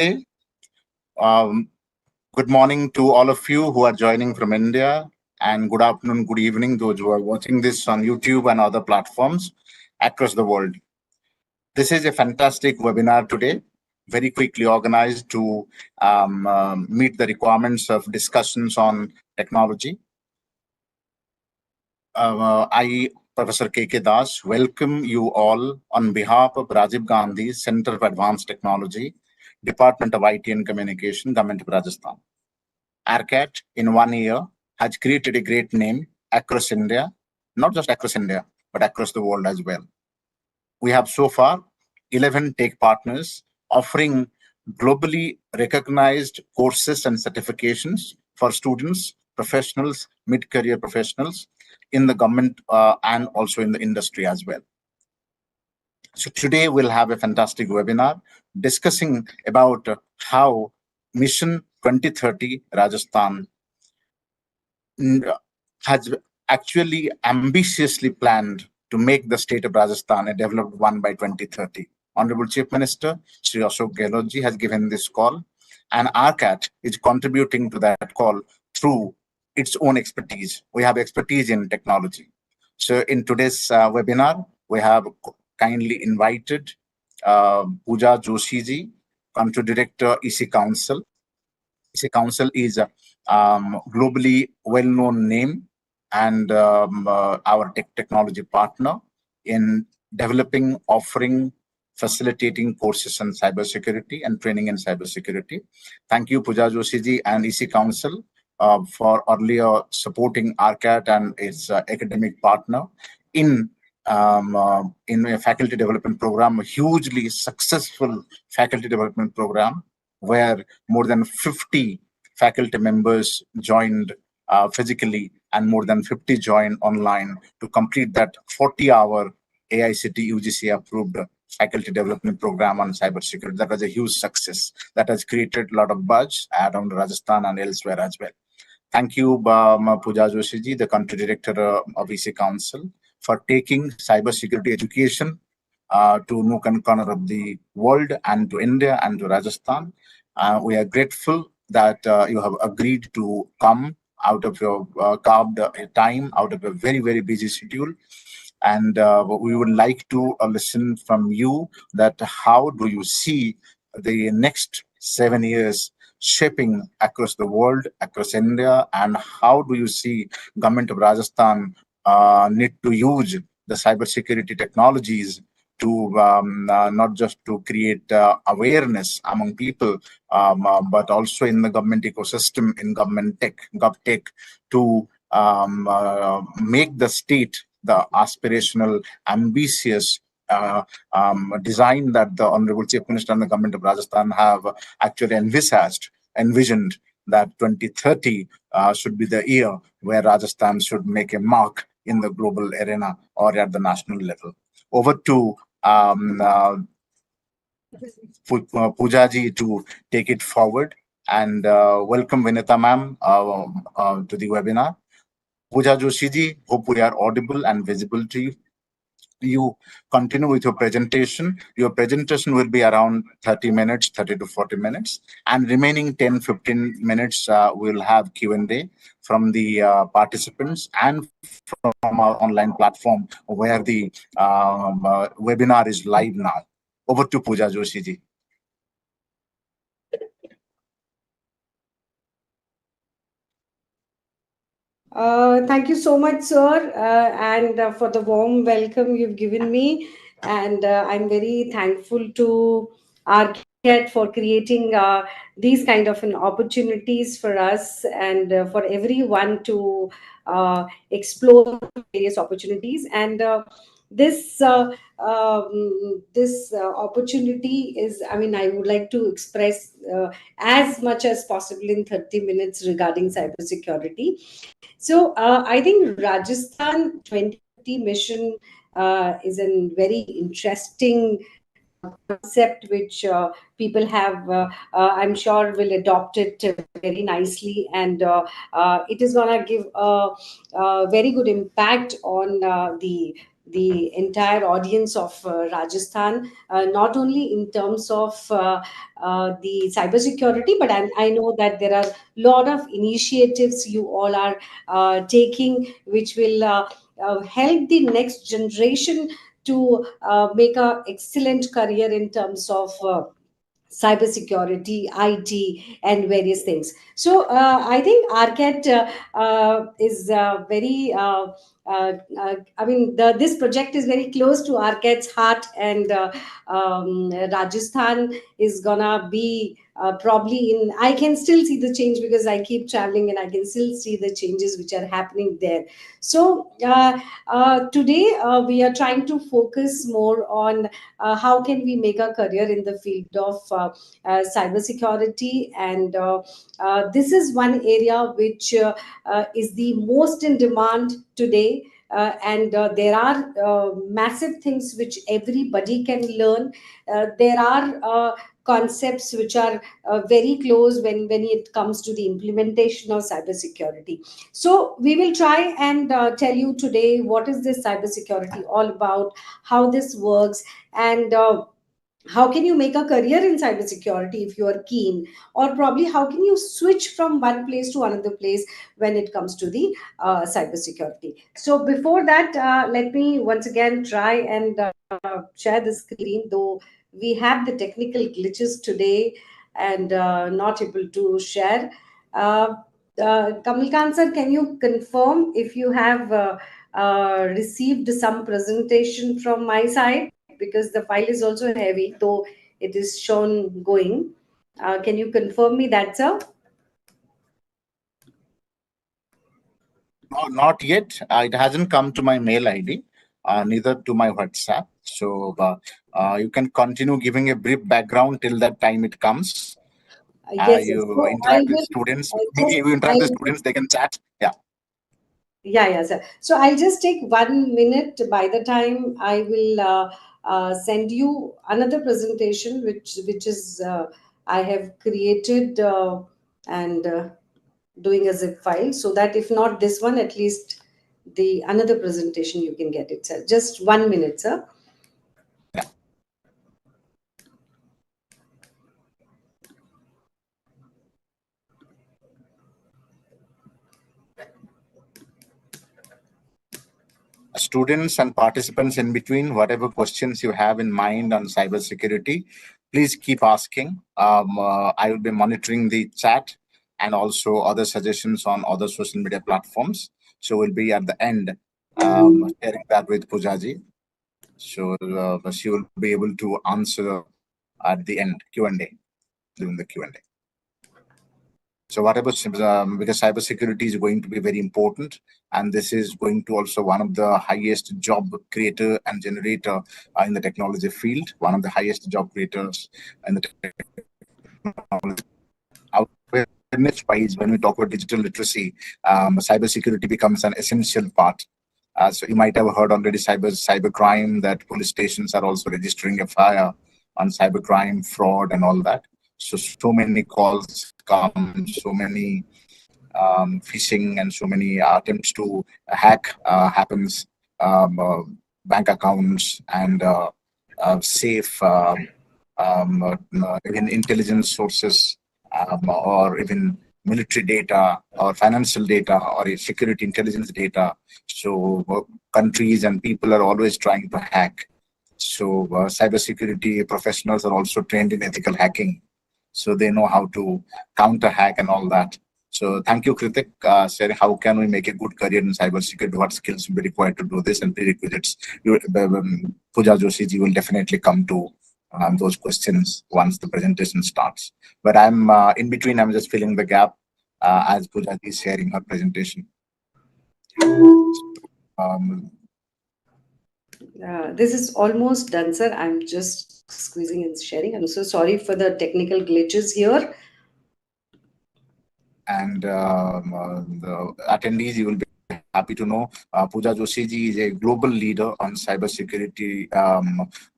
Um, Good morning to all of you who are joining from India, and good afternoon, good evening, those who are watching this on YouTube and other platforms across the world. This is a fantastic webinar today, very quickly organized to meet the requirements of discussions on technology. I, Professor K.K. Das, welcome you all on behalf of Rajiv Gandhi Center for Advanced Technology, Department of IT and Communication, Government of Rajasthan. ARCAT, in 1 year, has created a great name across India, not just across India, but across the world as well. We have so far 11 tech partners offering globally recognized courses and certifications for students, professionals, mid-career professionals in the government and also in the industry as well. So today we'll have a fantastic webinar discussing about how Mission 2030 Rajasthan has actually ambitiously planned to make the state of Rajasthan a developed one by 2030. Honorable Chief Minister Shri Ashok Gehlot has given this call, and RCAT is contributing to that call through its own expertise. We have expertise in technology. So in today's webinar, we have kindly invited Pooja Joshi ji, Country Director, EC Council. EC Council is a globally well-known name and our technology partner in developing, offering, facilitating courses in cybersecurity and training in cybersecurity. Thank you, Pooja Joshi ji and EC Council for earlier supporting RCAT and its academic partner in a faculty development program, a hugely successful faculty development program where more than 50 faculty members joined physically and more than 50 joined online to complete that 40-hour AICTE UGC approved faculty development program on cybersecurity. That was a huge success that has created a lot of buzz around Rajasthan and elsewhere as well. Thank you, Pooja Joshi ji, the country director of EC Council, for taking cybersecurity education to nook and corner of the world and to India and to Rajasthan. We are grateful that you have agreed to come out of your carved time, out of a very, very busy schedule. And we would like to listen from you that how do you see the next 7 years shaping across the world, across India, and how do you see government of Rajasthan need to use the cybersecurity technologies to not just to create awareness among people, but also in the government ecosystem, in government tech, GovTech, to make the state the aspirational, ambitious design that the Honorable Chief Minister and the government of Rajasthan have actually envisioned that 2030 should be the year where Rajasthan should make a mark in the global arena or at the national level. Over to Pooja ji to take it forward, and welcome Vinita ma'am to the webinar. Pooja Joshi ji, hope we are audible and visible to you. You continue with your presentation. Your presentation will be around 30 minutes, 30 to 40 minutes, and remaining 10-15 minutes we'll have Q&A from the participants and from our online platform where the webinar is live now. Over to Pooja Joshi ji. Thank you so much, sir, and for the warm welcome you've given me. And I'm very thankful to ARCAT for creating these kind of opportunities for us and for everyone to explore various opportunities. And this opportunity is, I mean, I would like to express as much as possible in 30 minutes regarding cybersecurity. So I think Rajasthan 2030 mission is a very interesting concept which people have, I'm sure, will adopt it very nicely, and it is going to give a very good impact on the entire audience of Rajasthan, not only in terms of the cybersecurity, but I know that there are a lot of initiatives you all are taking, which will help the next generation to make a excellent career in terms of cybersecurity, IT, and various things. So I think RCAT is very. I mean, this project is very close to RCAT's heart, and Rajasthan is gonna be probably in. I can still see the change because I keep traveling, and I can still see the changes which are happening there. So today we are trying to focus more on how can we make a career in the field of cybersecurity, and this is one area which is the most in demand today. And there are massive things which everybody can learn. There are concepts which are very close when it comes to the implementation of cybersecurity. So we will try and tell you today what is this cybersecurity all about, how this works, and how can you make a career in cybersecurity if you are keen, or probably how can you switch from one place to another place when it comes to the cybersecurity. So before that, let me once again try and share the screen, though we have the technical glitches today and not able to share. uh, Kamal Khan sir, can you confirm if you have received some presentation from my side, because the file is also heavy, though it is shown going. Can you confirm me that, sir? No, not yet. It hasn't come to my mail ID, neither to my WhatsApp. So you can continue giving a brief background till that time it comes. Yes, yes. You So I interact with will students. just, You interact with I'll, students, they can chat. Yeah. yeah, yeah, sir. So I'll just take 1 minute. By the time I will send you another presentation, which is I have created and doing a zip file, so that if not this one, at least the another presentation you can get it, sir. Just 1 minute, sir. Students and participants in between, whatever questions you have in mind on cybersecurity, please keep asking. I will be monitoring the chat and also other suggestions on other social media platforms. So we'll be at the end sharing that with Pujaji. So she will be able to answer at the end Q&A, during the Q&A. So whatever, because cybersecurity is going to be very important, and this is going to also one of the highest job creator and generator in the technology field, one of the highest job creators in the technology. Awareness-wise, when we talk about digital literacy, cybersecurity becomes an essential part. So you might have heard already cybercrime, that police stations are also registering FIR on cybercrime, fraud, and all that. So many calls come, so many phishing, and so many attempts to hack happens, bank accounts and safe, even intelligence sources, or even military data or financial data or security intelligence data. So countries and people are always trying to hack. So cybersecurity professionals are also trained in ethical hacking, so they know how to counter hack and all that. So thank you, Kritik, sharing how can we make a good career in cybersecurity, what skills will be required to do this, and prerequisites. Pooja Joshi ji will definitely come to those questions once the presentation starts. But I'm in between, I'm just filling the gap as Pooja ji is sharing her presentation. This is almost done, sir. I'm just squeezing and sharing. I'm so sorry for the technical glitches here. And the attendees, you will be happy to know Pooja Joshi ji is a global leader on cybersecurity,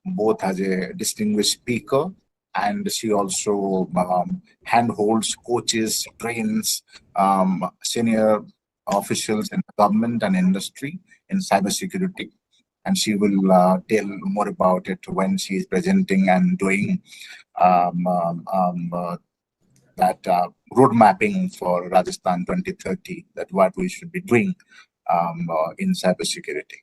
both as a distinguished speaker, and she also handholds, coaches, trains senior officials in government and industry in cybersecurity. and she will tell more about it when she is presenting and doing um, um, um, uh, that road mapping for Rajasthan 2030, that what we should be doing in cybersecurity.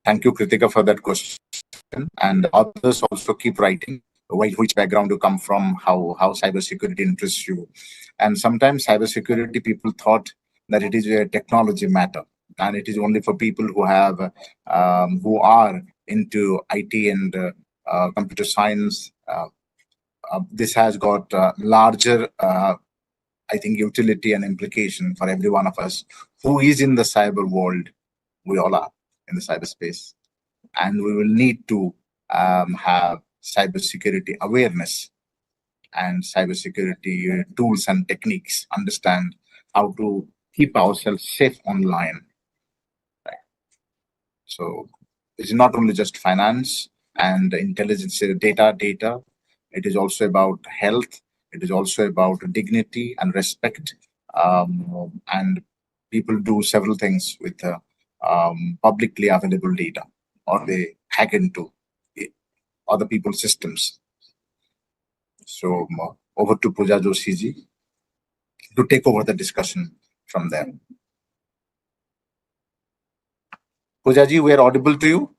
Thank you, Kritika, for that question. And others also keep writing which background you come from, how cybersecurity interests you. And sometimes cybersecurity people thought that it is a technology matter, and it is only for people who have who are into IT and computer science. This has got larger, I think, utility and implication for every one of us who is in the cyber world. We all are in the cyberspace, and we will need to have cybersecurity awareness and cybersecurity tools and techniques, understand how to keep ourselves safe online. Right? So it's not only just finance and intelligence, data. It is also about health. It is also about dignity and respect. And people do several things with publicly available data, or they hack into other people's systems. So over to Pooja Joshi ji to take over the discussion from there. Pooja ji, we are audible to you.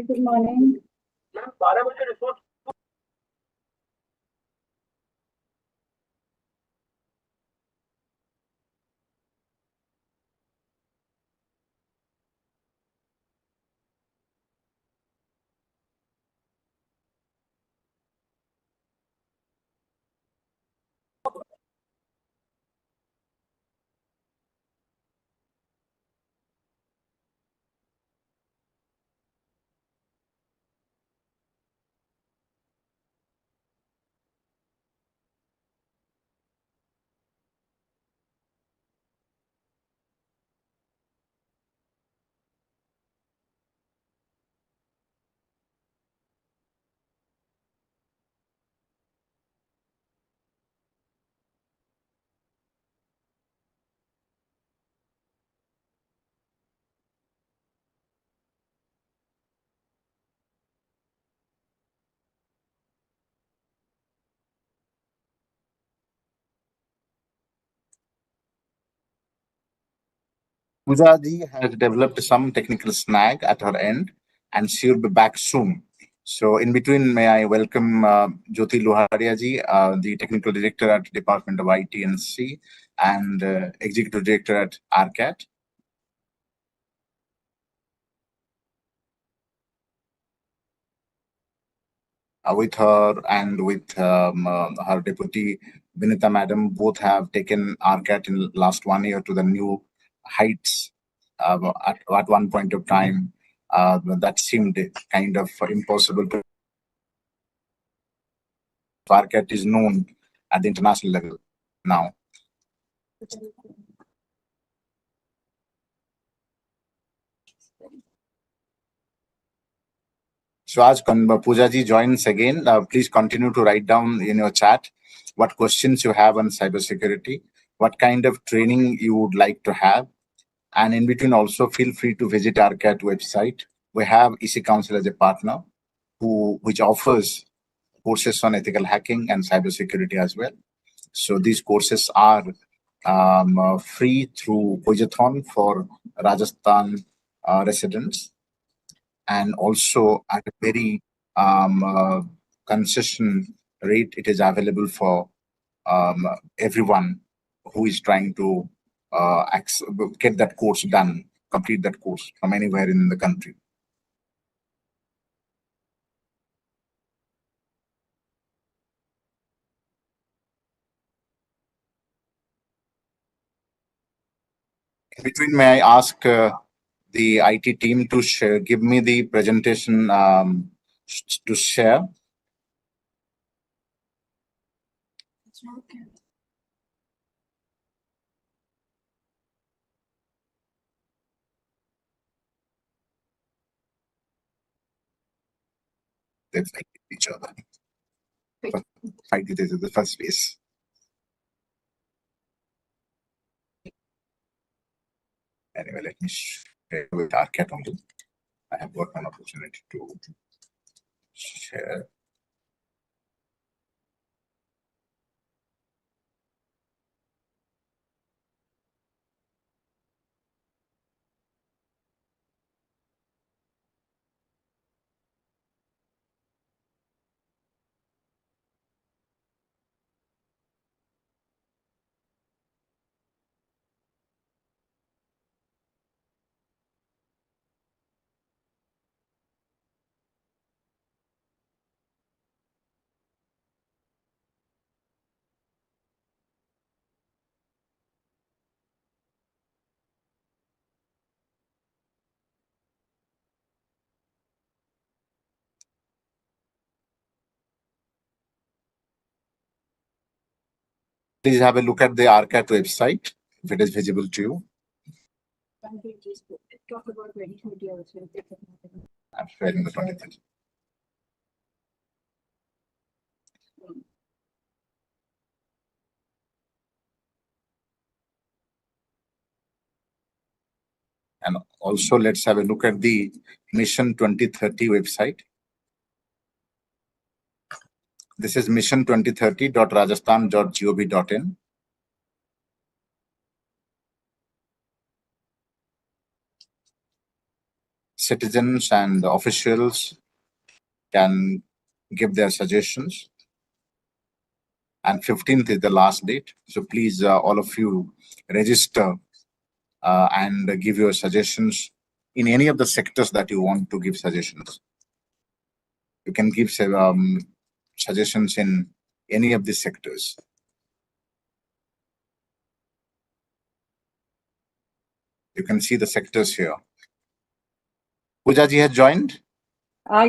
Good morning. Pooja ji has developed some technical snag at her end, and she'll be back soon. So in between, may I welcome Jyoti Loharia ji, the technical director at Department of IT and C, and executive director at RCAT. With her and with her deputy Vinita madam, both have taken RCAT in last 1 year to the new heights. At one point of time, that seemed kind of impossible to. RCAT is known at the international level now. So as Pooja ji joins again, please continue to write down in your chat what questions you have on cybersecurity, what kind of training you would like to have, And in between, also feel free to visit our CAT website. We have EC Council as a partner, which offers courses on ethical hacking and cybersecurity as well. So these courses are free through Pujathon for Rajasthan residents, and also at a very concession rate. It is available for everyone who is trying to get that course done, complete that course from anywhere in the country. In between, may I ask the IT team to give me the presentation to share? They fight each other. Fight it is the first phase. Anyway, let me share with our cat only. I have got an opportunity to share. Please have a look at the RCAT website if it is visible to you. I'm sharing the 2030. And also, let's have a look at the Mission 2030 website. This is mission2030.rajasthan.gov.in. Citizens and officials can give their suggestions. And 15th is the last date. So please, all of you, register and give your suggestions in any of the sectors that you want to give suggestions. You can give suggestions in any of these sectors. You can see the sectors here. Pooja ji has joined?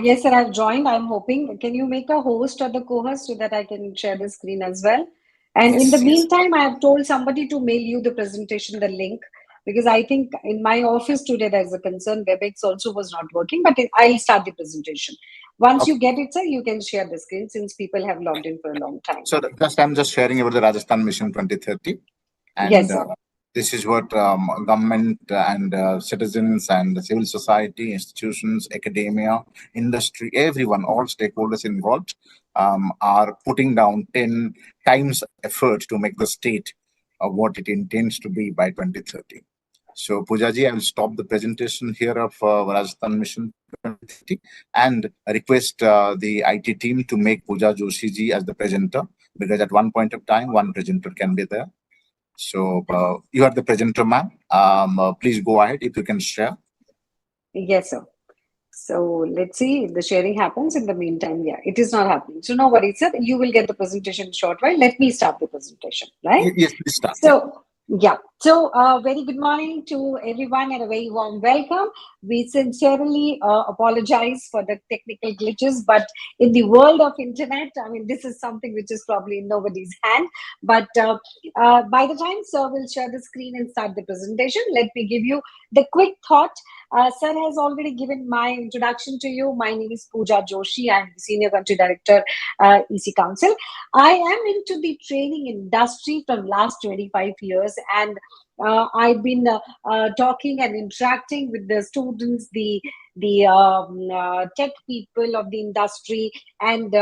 Yes, sir, I've joined. I'm hoping. Can you make a host or the co-host so that I can share the screen as well? And Yes, in the yes. meantime, I have told somebody to mail you the presentation, the link, because I think in my office today there's a concern. WebEx also was not working, but I'll start the presentation. Once you get it, sir, you can share the screen since people have logged in for a long time. So I'm just sharing about the Rajasthan Mission 2030. And Yes, sir. this is what government and citizens and civil society, institutions, academia, industry, everyone, all stakeholders involved are putting down 10 times effort to make the state what it intends to be by 2030. So Poojaji, I will stop the presentation here of Rajasthan Mission 2030 and request the IT team to make Pooja Joshi ji as the presenter, because at one point of time, one presenter can be there. So you are the presenter, ma'am. Please go ahead if you can share. Yes, sir. So let's see if the sharing happens. In the meantime, yeah, it is not happening. So no worries, sir. You will get the presentation in short while. Let me start the presentation, right? Yes, please start. So yeah. So very good morning to everyone and a very warm welcome. We sincerely apologize for the technical glitches, but in the world of internet, I mean, this is something which is probably in nobody's hand. But by the time sir will share the screen and start the presentation, let me give you the quick thought. Sir has already given my introduction to you. My name is Pooja Joshi. I'm the Senior Country Director, EC Council. I am into the training industry from last 25 years, and I've been talking and interacting with the students, the tech people of the industry, and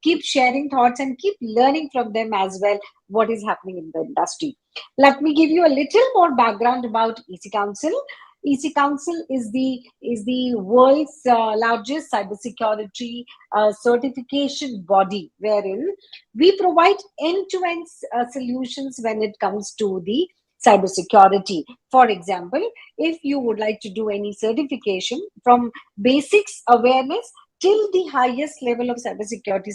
keep sharing thoughts and keep learning from them as well what is happening in the industry. Let me give you a little more background about EC Council. EC Council is the world's largest cybersecurity certification body, wherein we provide end-to-end solutions when it comes to the cybersecurity. For example, if you would like to do any certification from basics awareness till the highest level of cybersecurity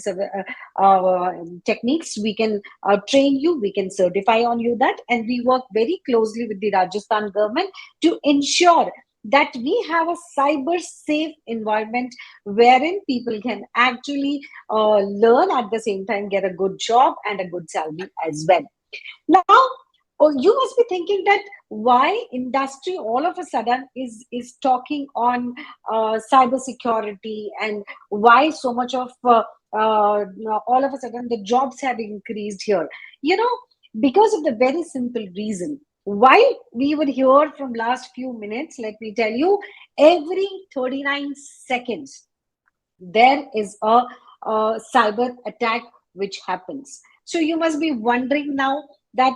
techniques, we can train you, we can certify on you that, and we work very closely with the Rajasthan government to ensure that we have a cyber safe environment wherein people can actually learn, at the same time get a good job and a good salary as well. Now, you must be thinking that why industry all of a sudden is talking on cyber security, and why so much of all of a sudden the jobs have increased here. Because of the very simple reason. Why we would hear from last few minutes, let me tell you, every 39 seconds there is a cyber attack which happens. So you must be wondering now that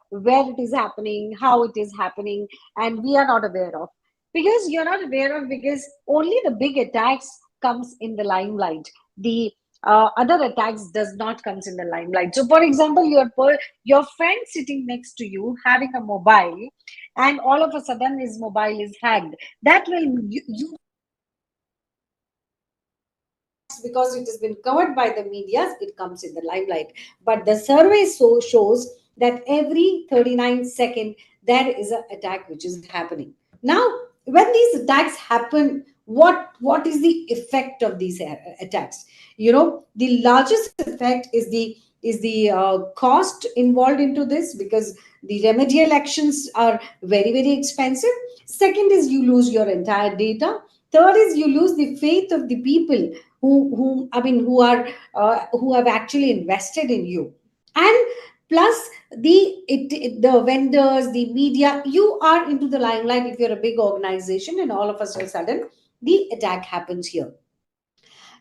where it is happening, how it is happening, and we are not aware of. Because you're not aware of, because only the big attacks comes in the limelight. The other attacks does not comes in the limelight. So, for example, your friend sitting next to you having a mobile, and all of a sudden his mobile is hacked. That will you because it has been covered by the media, it comes in the limelight. But the survey shows that every 39 seconds there is an attack which is happening. Now, when these attacks happen, what is the effect of these attacks? The largest effect is the cost involved into this, because the remedial actions are very, very expensive. Second is you lose your entire data. Third is you lose the faith of the people who have actually invested in you. And plus the vendors, the media, you are into the limelight if you're a big organization, and all of a sudden the attack happens here.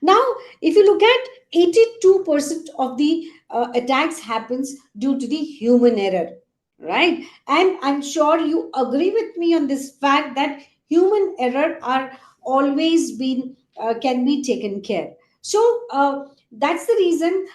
Now, if you look at 82% of the attacks happens due to the human error, right? And I'm sure you agree with me on this fact that human error are always been can be taken care. So that's the reason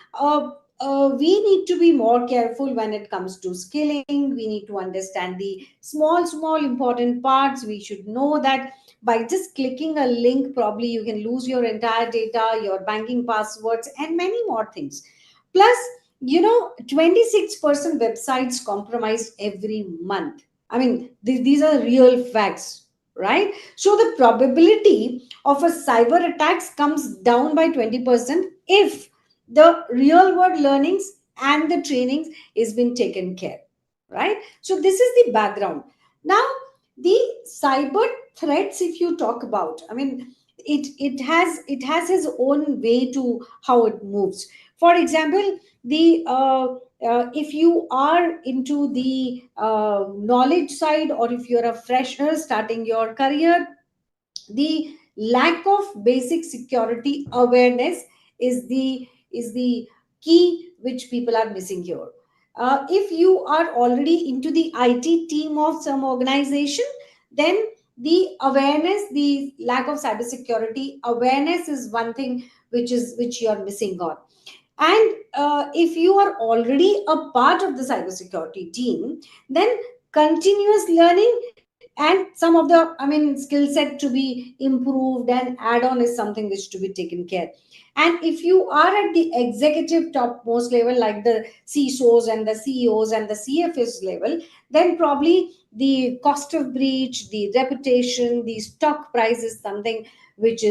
we need to be more careful when it comes to skilling. We need to understand the small important parts. We should know that by just clicking a link, probably you can lose your entire data, your banking passwords, and many more things. Plus, 26% websites compromised every month. I mean, these are real facts, right? So the probability of a cyber attacks comes down by 20% if the real world learnings and the trainings is been taken care, right? So this is the background. Now, the cyber threats, if you talk about, I mean, it has its own way to how it moves. For example, the if you are into the knowledge side, or if you're a fresher starting your career, the lack of basic security awareness is the key which people are missing here. If you are already into the IT team of some organization, then the awareness, the lack of cybersecurity awareness is one thing which you are missing on. And if you are already a part of the cybersecurity team, then continuous learning and some of the skill set to be improved and add on is something which to be taken care. And if you are at the executive topmost level, like the CISOs and the CEOs and the CFOs level, then probably the cost of breach, the reputation, the stock price is something which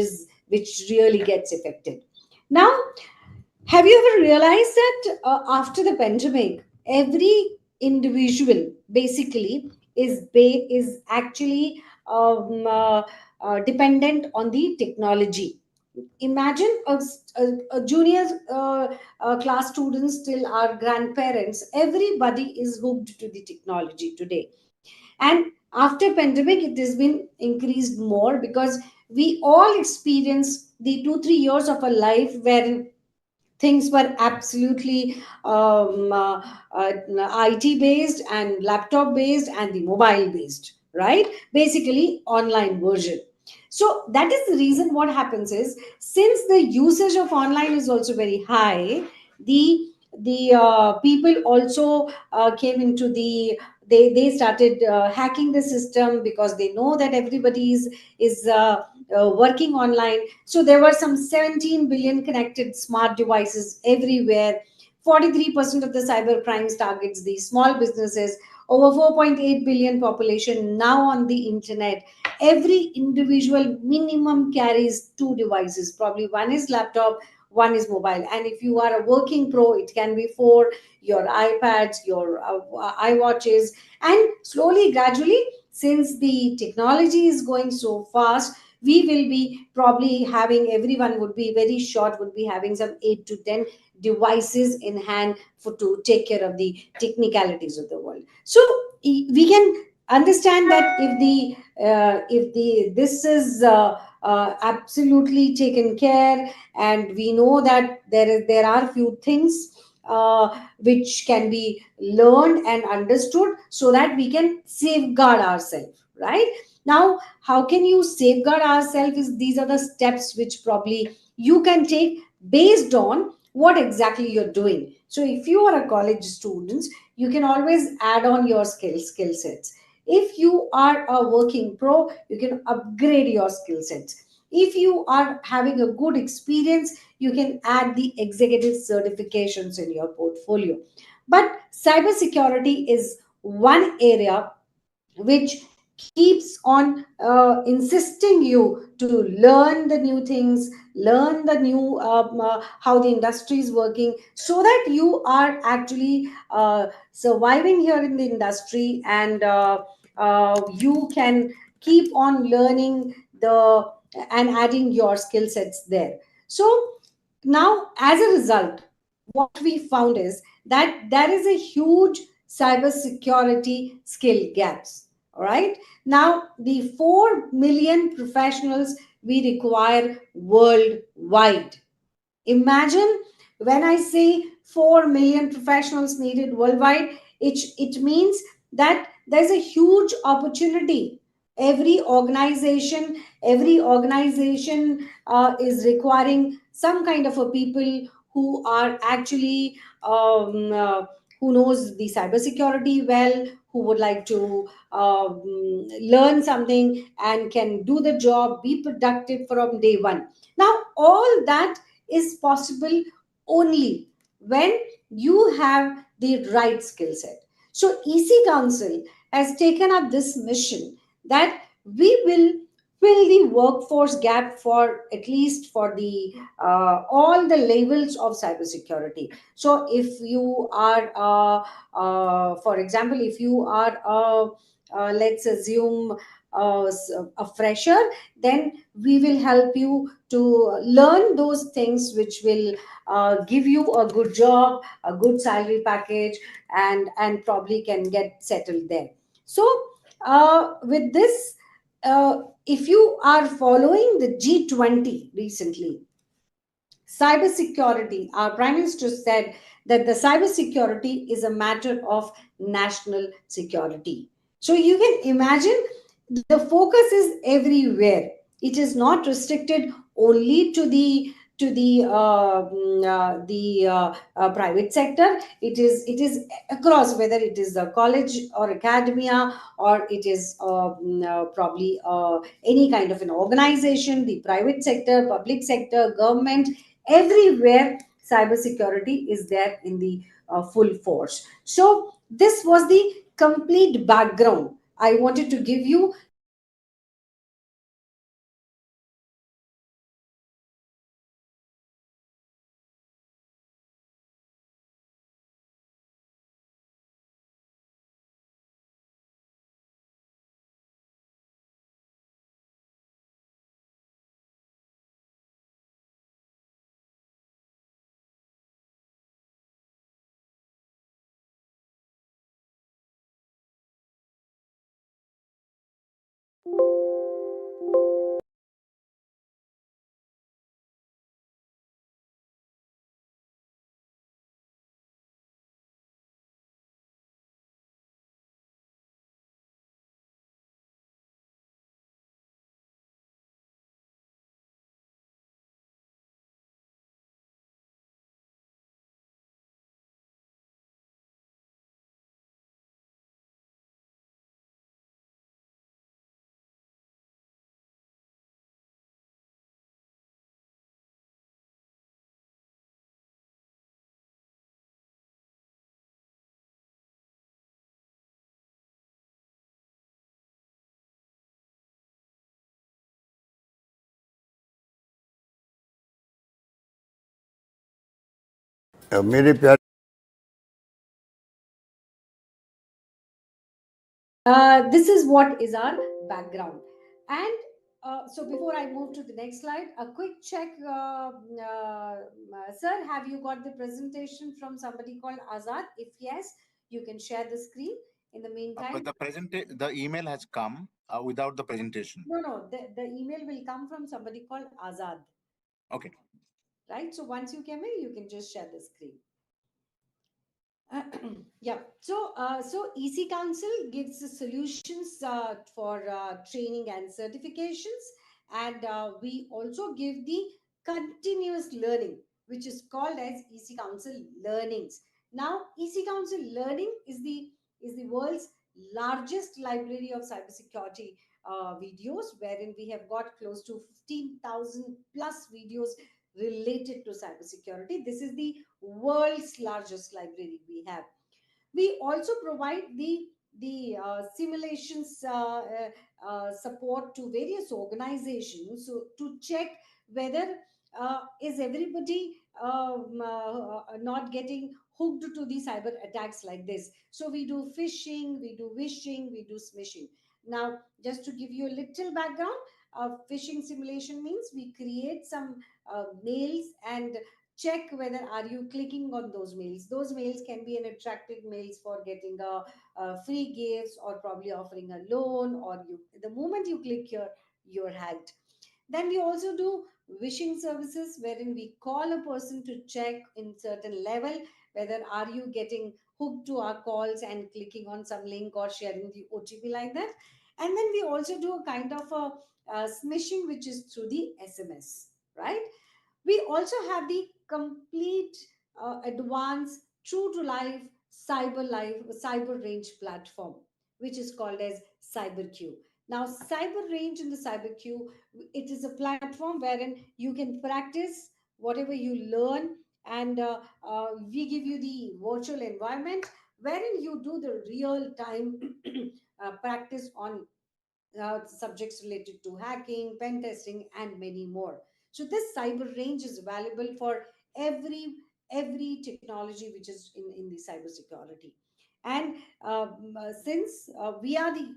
really gets affected. Now, have you ever realized that after the pandemic, every individual basically is actually dependent on the technology? Imagine a junior class students till our grandparents. Everybody is hooked to the technology today. And after pandemic, it has been increased more, because we all experienced the 2 3 years of our life where things were absolutely IT based and laptop based and the mobile based, right? Basically, online version. So that is the reason. What happens is, since the usage of online is also very high, the people also came into they started hacking the system, because they know that everybody is working online. So there were some 17 billion connected smart devices everywhere. 43% of the cyber crimes targets the small businesses. Over 4.8 billion population now on the internet. Every individual minimum carries two devices. Probably one is laptop, one is mobile. And if you are a working pro, it can be four, your iPads, your iWatches. And slowly, gradually, since the technology is going so fast, we will be probably having, everyone would be very short, would be having some 8 to 10 devices in hand for to take care of the technicalities of the world. So we can understand that if the this is absolutely taken care, and we know that there are few things which can be learned and understood, so that we can safeguard ourselves, right? Now, how can you safeguard ourselves? Is these are the steps which probably you can take based on what exactly you're doing. So if you are a college student, you can always add on your skill sets. If you are a working pro, you can upgrade your skill sets. If you are having a good experience, you can add the executive certifications in your portfolio. But cybersecurity is one area which keeps on insisting you to learn the new things, learn the new how the industry is working, so that you are actually surviving here in the industry, and you can keep on learning the and adding your skill sets there. So now, as a result, what we found is that there is a huge cybersecurity skill gaps. All right. Now, the 4 million professionals we require worldwide. Imagine, when I say 4 million professionals needed worldwide, it means that there's a huge opportunity. Every organization is requiring some kind of a people who are actually who knows the cybersecurity well, who would like to learn something and can do the job, be productive from day one. Now, all that is possible only when you have the right skill set. So, EC Council has taken up this mission that we will fill the workforce gap for at least for the all the levels of cybersecurity. So, if you are, for example, if you are, let's assume, a fresher, then we will help you to learn those things which will give you a good job, a good salary package, and probably can get settled there. So with this, if you are following the G20 recently, cybersecurity, our prime minister said that the cybersecurity is a matter of national security. So you can imagine the focus is everywhere. It is not restricted only to the private sector. It is across, whether it is the college or academia, or it is probably any kind of an organization, the private sector, public sector, government, everywhere cybersecurity is there in the full force. So this was the complete background I wanted to give you. मेरे प्यारे This is what is our background. And so before I move to the next slide, a quick check. Sir, have you got the presentation from somebody called Azad? If yes, you can share the screen. In the meantime, The email has come without the presentation. no, the email will come from somebody called Azad. Okay. Right. So once you came in, you can just share the screen. Yeah. So EC Council gives the solutions for training and certifications, and we also give the continuous learning, which is called as EC Council Learnings. Now, EC Council Learning is the world's largest library of cybersecurity videos, wherein we have got close to 15,000 plus videos related to cybersecurity. This is the world's largest library we have. We also provide the simulations support to various organizations, so to check whether is everybody not getting hooked to the cyber attacks like this. So we do phishing, we do wishing, we do smishing. Now, just to give you a little background, phishing simulation means we create some mails and check whether are you clicking on those mails can be an attractive mails for getting a free gifts or probably offering a loan, or you the moment you click here, you're hacked. Then we also do wishing services, wherein we call a person to check in certain level whether are you getting hooked to our calls and clicking on some link or sharing the OTP like that. And then we also do a kind of a smishing, which is through the SMS, right? We also have the complete advanced true to life cyber range platform, which is called as CyberQ. Now, cyber range in the CyberQ, it is a platform wherein you can practice whatever you learn, and we give you the virtual environment wherein you do the real time practice on subjects related to hacking, pen testing, and many more. So this cyber range is available for every every technology which is in the cybersecurity. And since we are the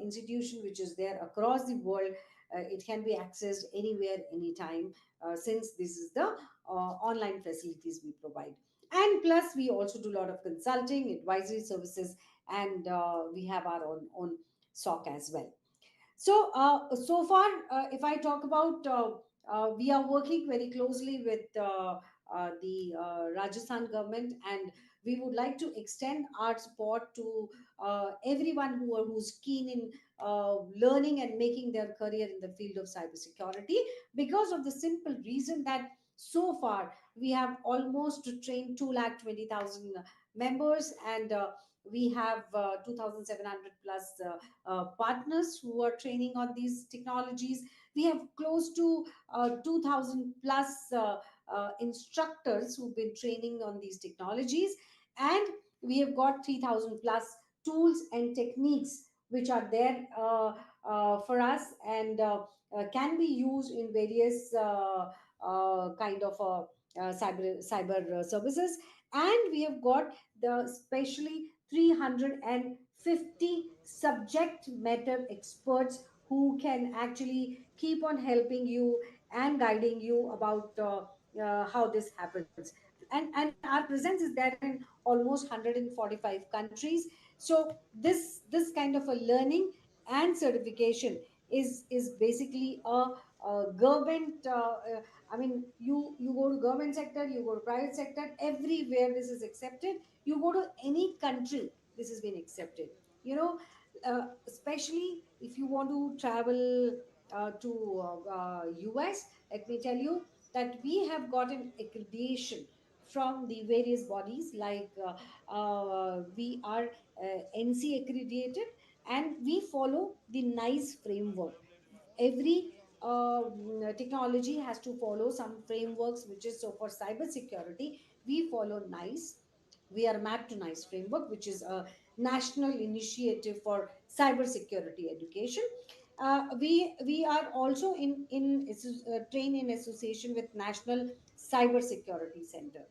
institution which is there across the world, it can be accessed anywhere, anytime. Since this is the online facilities we provide, and plus we also do a lot of consulting, advisory services, and we have our own SOC as well. So far, if I talk about, we are working very closely with the Rajasthan government, and we would like to extend our support to everyone who's keen in learning and making their career in the field of cybersecurity, because of the simple reason that so far we have almost trained 220,000 members, and we have 2,700 plus partners who are training on these technologies. We have close to 2,000 plus instructors who've been training on these technologies, and we have got 3,000 plus tools and techniques which are there for us, and can be used in various kind of cyber services. And we have got the specially 350 subject matter experts who can actually keep on helping you and guiding you about how this happens. And our presence is there in almost 145 countries. So this kind of a learning and certification is basically a government I mean, you go to government sector, you go to private sector, everywhere this is accepted. You go to any country, this has been accepted. You know, especially if you want to travel to US, let me tell you that we have gotten accreditation from the various bodies, like we are NC accredited, and we follow the NICE framework. Every technology has to follow some frameworks, which is, so for cyber security we follow NICE. We are mapped to NICE framework, which is a national initiative for cyber security education. We are also trained in association with National Cyber Security Center.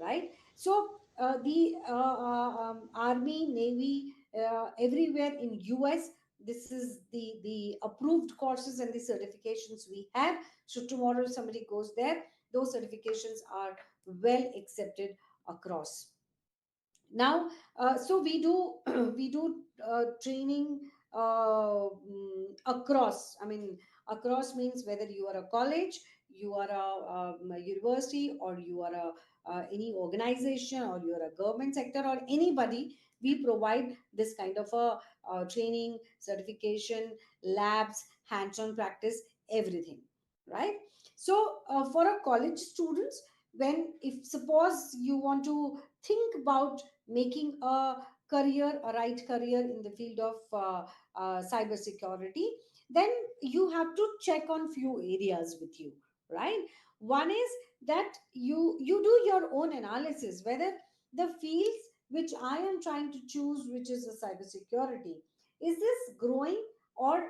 right? So the army, navy, everywhere in US, this is the approved courses and the certifications we have. So tomorrow if somebody goes there, those certifications are well accepted across. Now so we do we do training across, I mean, across means whether you are a college, you are a university, or you are a any organization, or you are a government sector, or anybody, we provide this kind of a training, certification, labs, hands-on practice, everything, right? So for a college students, when, if suppose you want to think about making a career, a right career in the field of cyber security, then you have to check on few areas with you, right? One is that you do your own analysis whether the fields which I am trying to choose, which is a cyber security, is this growing, or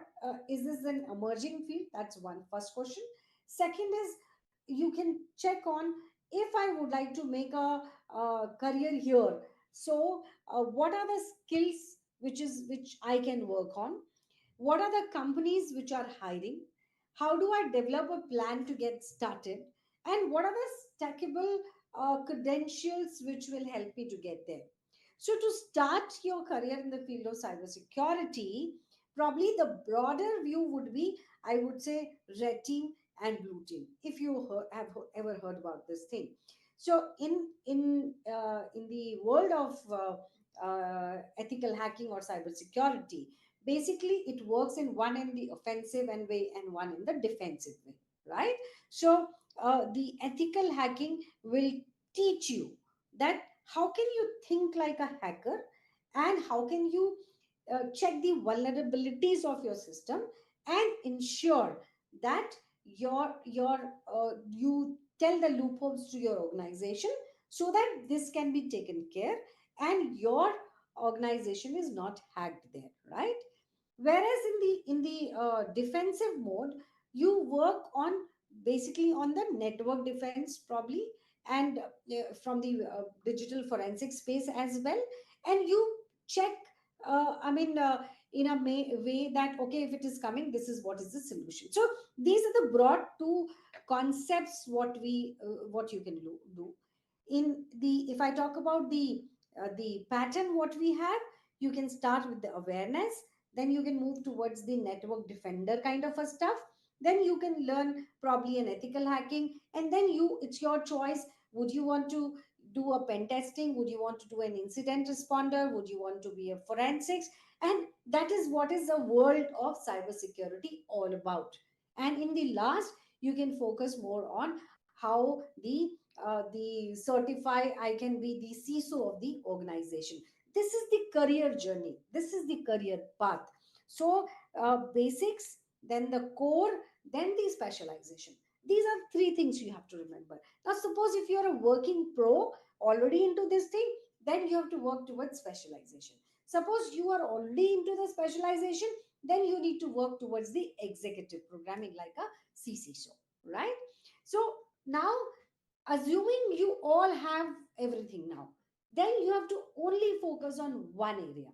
is this an emerging field? That's one first question. Second is, you can check on, if I would like to make a career here, so what are the skills which I can work on? What are the companies which are hiring? How do I develop a plan to get started? And what are the stackable credentials which will help me to get there? So to start your career in the field of cybersecurity, probably the broader view would be, I would say, red team and blue team, if you ever heard about this thing. So in the world of ethical hacking or cybersecurity, basically it works in one in the offensive and way and one in the defensive way, right? So the ethical hacking will teach you that how can you think like a hacker, and how can you check the vulnerabilities of your system and ensure that your you tell the loopholes to your organization, so that this can be taken care and your organization is not hacked there, right? Whereas in the defensive mode, you work on basically on the network defense probably, and from the digital forensic space as well, and you check I mean in a way that, okay, if it is coming, this is what is the solution. So these are the broad two concepts what you can do. In the, if I talk about the pattern what we have, you can start with the awareness, then you can move towards the network defender kind of a stuff, then you can learn probably an ethical hacking, and then you, it's your choice. Would you want to do a pen testing? Would you want to do an incident responder? Would you want to be a forensics? And that is what is the world of cybersecurity all about. And in the last, you can focus more on how the certify I can be the CISO of the organization. This is the career journey, this is the career path. So basics, then the core, then the specialization. These are three things you have to remember. Now suppose if you're a working pro already into this thing, then you have to work towards specialization. Suppose you are already into the specialization, then you need to work towards the executive programming like a CCSO, right? So now, assuming you all have everything now, then you have to only focus on one area.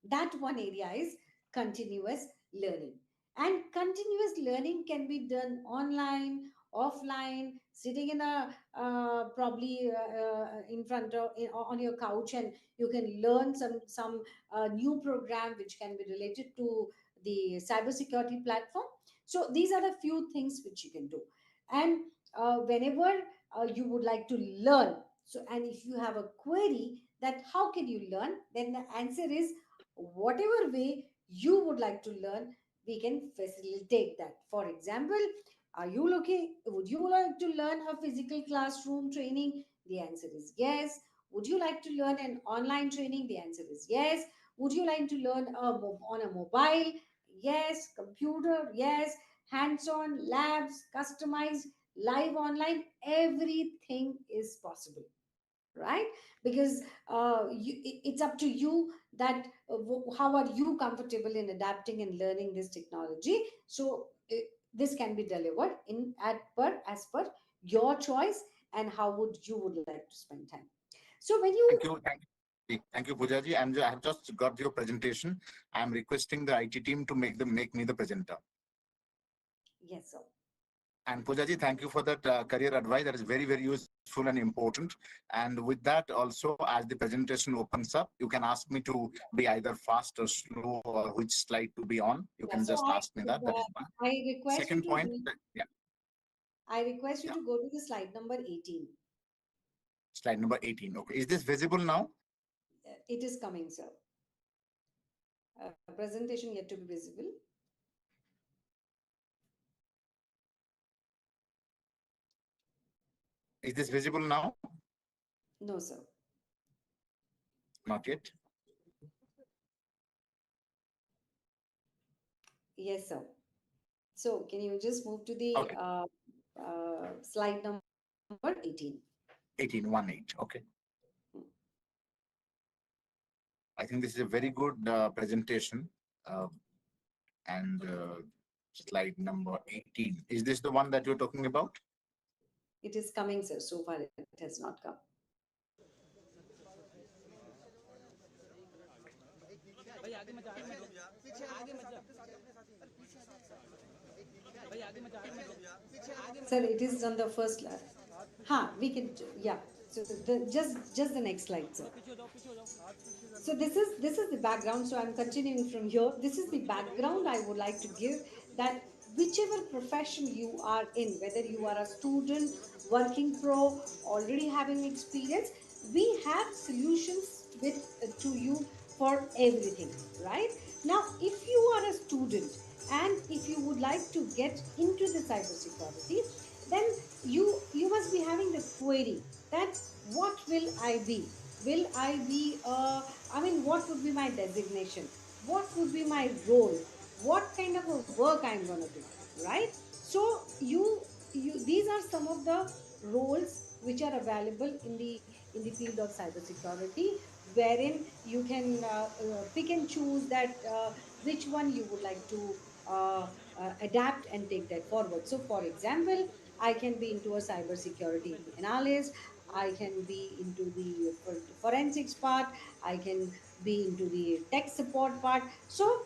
That one area is continuous learning. And continuous learning can be done online, offline, sitting in a probably in front of on your couch, and you can learn some new program which can be related to the cybersecurity platform. So these are the few things which you can do. And whenever you would like to learn, so, and if you have a query that how can you learn, then the answer is, whatever way you would like to learn, we can facilitate that. For example, are you looking, would you like to learn a physical classroom training? The answer is yes. Would you like to learn an online training? The answer is yes. Would you like to learn on a mobile? Yes. Computer? Yes. Hands-on, labs, customized, live online, everything is possible, right? Because it's up to you that how are you comfortable in adapting and learning this technology. So this can be delivered in at per as per your choice and how would you would like to spend time. So when you Thank you, Poojaji. I have just got your presentation. I am requesting the IT team to make me the presenter. Yes, sir. And Poojaji, thank you for that career advice. That is very, very useful and important. And with that, also, as the presentation opens up, you can ask me to be either fast or slow or which slide to be on. You can just ask me that. That is one. I request Second you to point, yeah. I request you Yeah. to go to the slide number 18. Slide number 18. Okay. Is this visible now? It is coming, sir. Presentation yet to be visible. Is this visible now? No, sir. Not yet. Yes, sir. So can you just move to the Okay. slide number 18? 18. Okay. I think this is a very good presentation. And slide number 18. Is this the one that you're talking about? It is coming, sir. So far, it has not come. Sir, it is on the first slide. We can, yeah. So just the next slide, sir. So this is the background. So I'm continuing from here. This is the background I would like to give, that whichever profession you are in, whether you are a student, working pro, already having experience, we have solutions to you for everything, right? Now, if you are a student and if you would like to get into the cybersecurity, then you must be having the query that what will I be? Will I be what would be my designation? What would be my role? What kind of a work I'm going to do, right? So these are some of the roles which are available in the field of cybersecurity, wherein you can pick and choose that which one you would like to adapt and take that forward. So, for example, I can be into a cybersecurity analyst. I can be into the forensics part. I can be into the tech support part. So,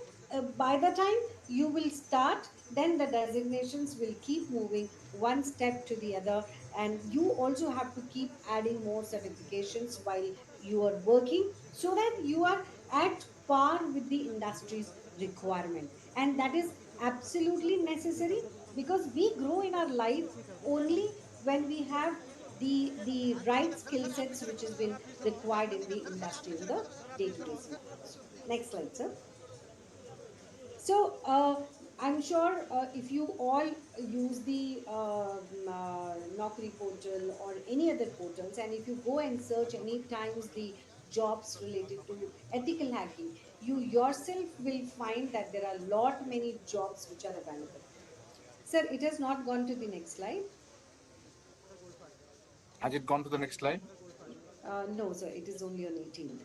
by the time you will start, then the designations will keep moving one step to the other, and you also have to keep adding more certifications while you are working, so that you are at par with the industry's requirement. And that is absolutely necessary, because we grow in our life only when we have the right skill sets which has been required in the industry in the day-to-day scenarios. Next slide, sir. So I'm sure if you all use the Naukri portal or any other portals, and if you go and search any times the jobs related to ethical hacking, you yourself will find that there are a lot many jobs which are available. Sir, it has not gone to the next slide. Has it gone to the next slide? No, sir, it is only on 18.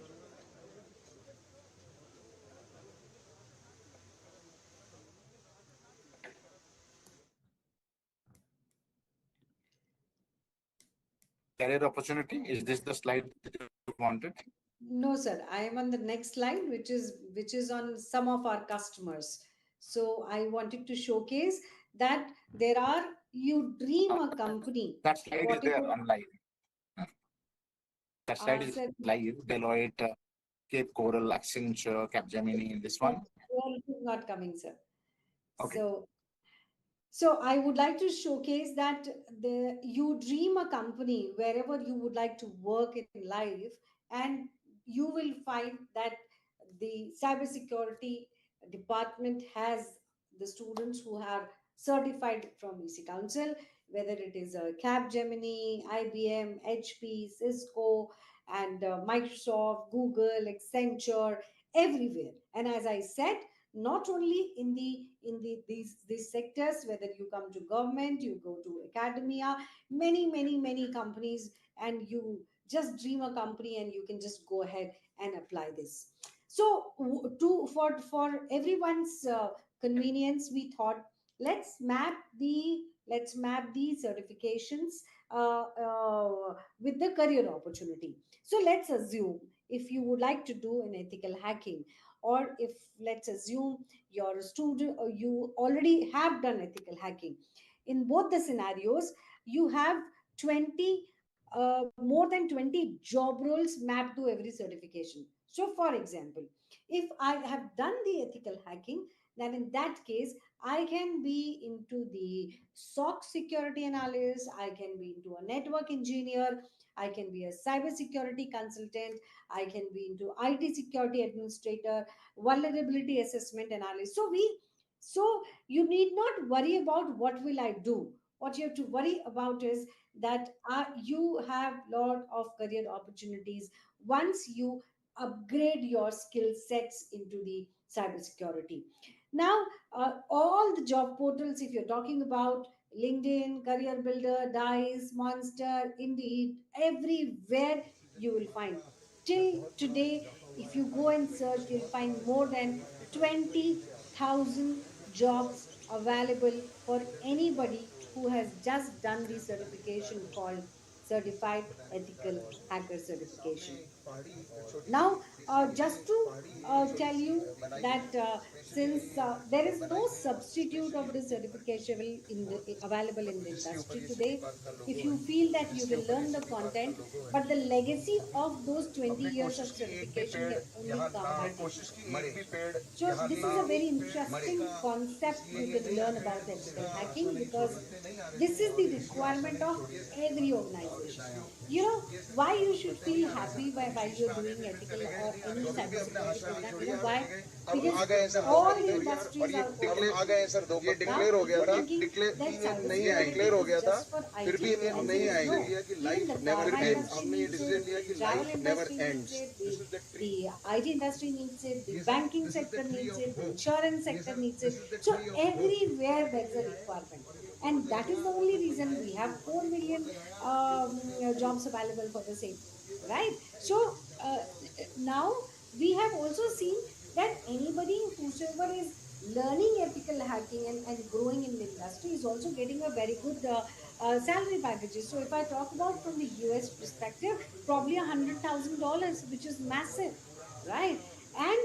Career opportunity. Is this the slide that you wanted? No, sir. I am on the next slide, which is on some of our customers. So I wanted to showcase that there are, you dream a company. That slide is there on live. That slide is Sir, live. Deloitte, Cape Coral, Accenture, Capgemini. This one. well, it is not coming, sir. Okay. So I would like to showcase that you dream a company wherever you would like to work in life, and you will find that the cybersecurity department has the students who are certified from EC Council, whether it is Capgemini, IBM, HP, Cisco, and Microsoft, Google, Accenture, everywhere. And as I said, not only in these sectors, whether you come to government, you go to academia, many companies, and you just dream a company and you can just go ahead and apply this. So for everyone's convenience, we thought let's map the certifications with the career opportunity. So let's assume if you would like to do an ethical hacking, or if let's assume you're a student or you already have done ethical hacking. In both the scenarios, you have 20 more than 20 job roles mapped to every certification. So for example, if I have done the ethical hacking, then in that case I can be into the SOC security analyst, I can be into a network engineer, I can be a cyber security consultant, I can be into IT security administrator, vulnerability assessment analyst. So you need not worry about what will I do. What you have to worry about is that you have lot of career opportunities once you upgrade your skill sets into the cybersecurity. Now, all the job portals, if you're talking about LinkedIn, Career Builder, Dice, Monster, Indeed, everywhere you will find. Till today, if you go and search, you'll find more than 20,000 jobs available for anybody who has just done the certification called Certified Ethical Hacker Certification. Now, just to tell you that since there is no substitute of this certification available in the industry today, if you feel that you will learn the content, but the legacy of those 20 years of certification can only come by ethics. So this is a very interesting concept you can learn about ethical hacking, because this is the requirement of every organization. You know why you should feel happy while you're doing ethical or any cybersecurity program? You know why? Because all the industries are open. Now, if you're thinking that cybersecurity is just for IT, the answer is no. Even the pharma industry needs it, the travel industry needs it, the IT industry needs it, the banking sector needs it, the insurance sector needs it. So everywhere there's a requirement. And that is the only reason we have 4 million jobs available for the same, right? So now we have also seen that anybody whosoever is learning ethical hacking and growing in the industry is also getting a very good salary packages. So if I talk about from the US perspective, probably $100,000, which is massive, right? And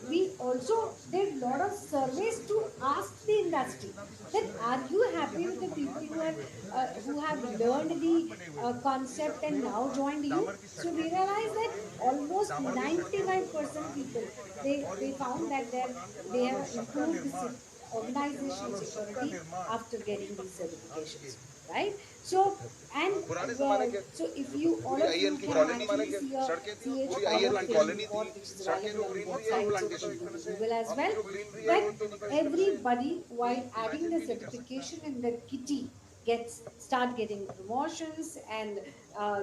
we also did a lot of surveys to ask the industry that are you happy with the people who have learned the concept and now joined you. So we realized that almost 95% people, they found that they have improved the organizational security after getting these certifications, right? So and so if you all of you can actually see a Hall of Fame report which is available on both sides of the Google as well, that everybody while adding the certification in the kitty start getting promotions, and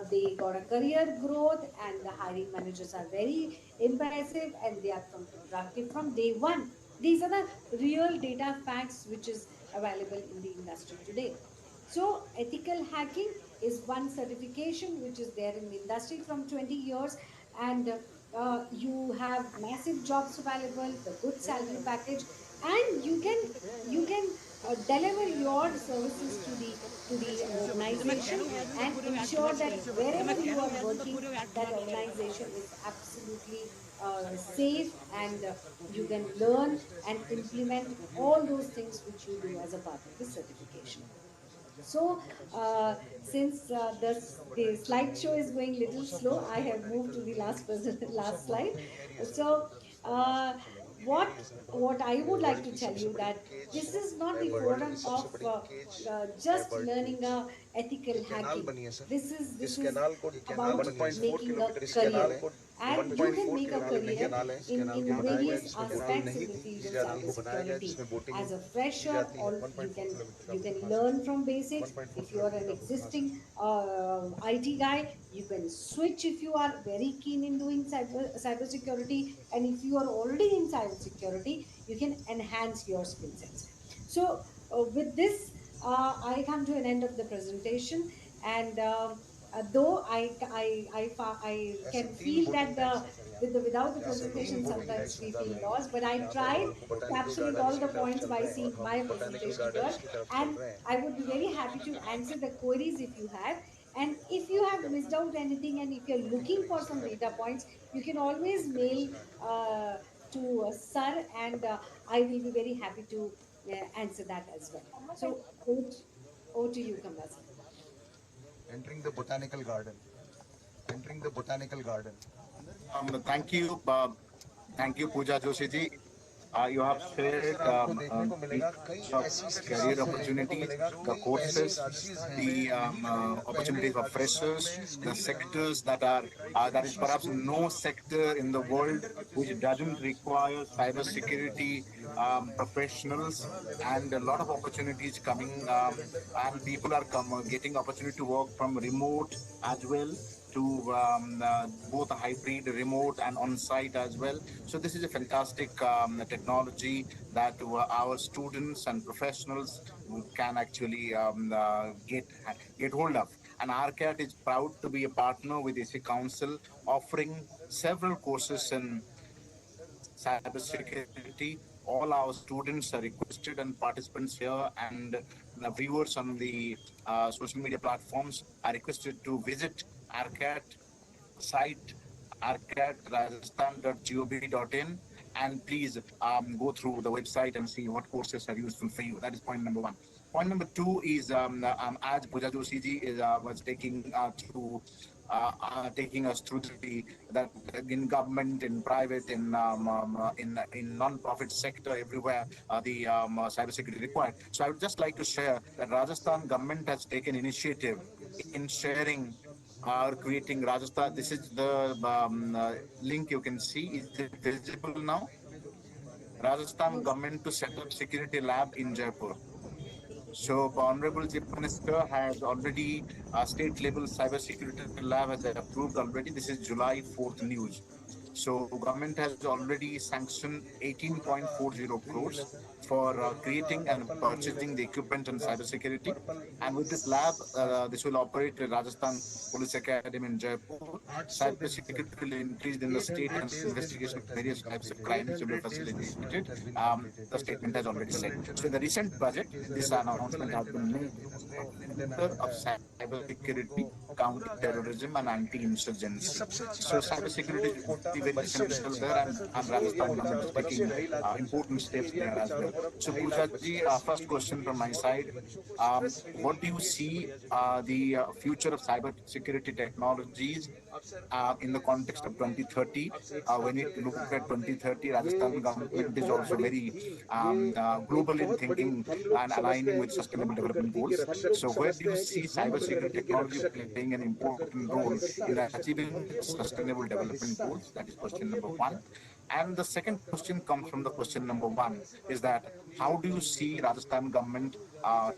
they got a career growth, and the hiring managers are very impressive and they are productive from day one. These are the real data facts which is available in the industry today. So ethical hacking is one certification which is there in the industry from 20 years, and you have massive jobs available, the good salary package, and you can deliver your services to the organization and ensure that wherever you are working, that organization is absolutely safe, and you can learn and implement all those things which you do as a part of the certification. So, since the slideshow is going little slow, I have moved to the last slide. So, what I would like to tell you that this is not the forum of just learning ethical hacking. This is about making a career, and you can make a career in various aspects in the field of cybersecurity. As a fresher, all you can learn from basics. If you are an existing IT guy, you can switch if you are very keen in doing cybersecurity, and if you are already in cybersecurity, you can enhance your skill sets. So with this, I come to an end of the presentation, and though I can feel that without the presentation sometimes we feel lost, but I tried capturing all the points by seeing my presentation here, and I would be very happy to answer the queries if you have. And if you have missed out anything, and if you're looking for some data points, you can always mail to Sir, and I will be very happy to answer that as well. So over to you, Kamla sir. Entering the botanical garden. Entering the botanical garden. Thank you, Pooja Joshi ji. You have shared career opportunities, the courses, the opportunities for freshers, the sectors that is perhaps no sector in the world which doesn't require cybersecurity professionals, and a lot of opportunities coming, and people are getting opportunity to work from remote as well, to both hybrid, remote, and on-site as well. So this is a fantastic technology that our students and professionals can actually get hold of. And RCAT is proud to be a partner with AC Council, offering several courses in cybersecurity. All our students are requested, and participants here and the viewers on the social media platforms are requested to visit RCAT site, arcat.rajasthan.gov.in, and please go through the website and see what courses are useful for you. That is point number one. Point number two is as Pooja Joshi ji is, was taking us through that in government, in private, in non-profit sector, everywhere the cybersecurity required. So I would just like to share that Rajasthan government has taken initiative in sharing creating Rajasthan. This is the link you can see. Is it visible now? Rajasthan Yes. government to set up security lab in Jaipur. So, Honorable Chief Minister has already state level cybersecurity lab has approved already. This is July 4th news. So, government has already sanctioned 18.40 crores for creating and purchasing the equipment and cybersecurity. And with this lab, this will operate at Rajasthan Police Academy in Jaipur. Cybersecurity will increase in the state and investigation of various types of crimes will be facilitated. The statement has already said. So, in the recent budget, this announcement has been made of cybersecurity, counter-terrorism, and anti-insurgency. So, cybersecurity is very essential there, and Rajasthan government is taking important steps there as well. So, Pooja ji, first question from my side: what do you see the future of cybersecurity technologies in the context of 2030? When you look at 2030, Rajasthan government is also very global in thinking and aligning with sustainable development goals. So, where do you see cybersecurity technology playing an important role in achieving sustainable development goals? That is question number one. And the second question comes from the question number one, is that how do you see Rajasthan government